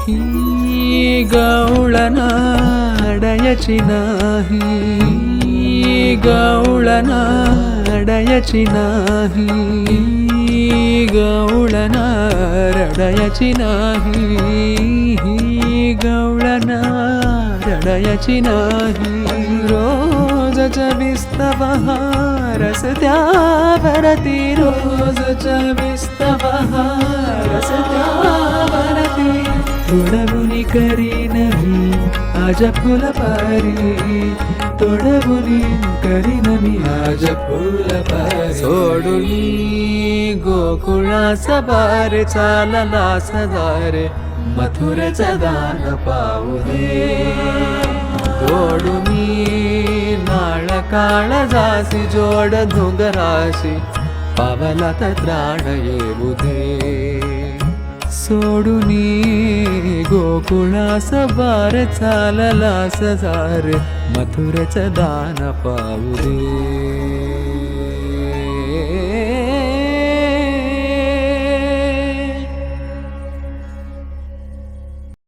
ही गवळणा अडयाची नाही, गवळणा अडयाची नाही, गवळणा रडयाची नाही, गवळणा रडयाची नाही. रोजच्या बिस्तबहार रस्त्यावरती, रोजच्या बिस्तबहार रस्त्यावरती तोडवुनी करीन मी आज फुलपारी, तोडवुनी करीन मी आज फुलपारी. सोडून गोकुळास बार चालला सदार, मथुरेचं दान पाहू दे. जोडुनी नाळ काळ जासी, जोड डोंगराशी पावलात त्राण येऊ दे. सोडूनी गोकुळास बार चालला सदार, मथुरेचं दान पाहू दे.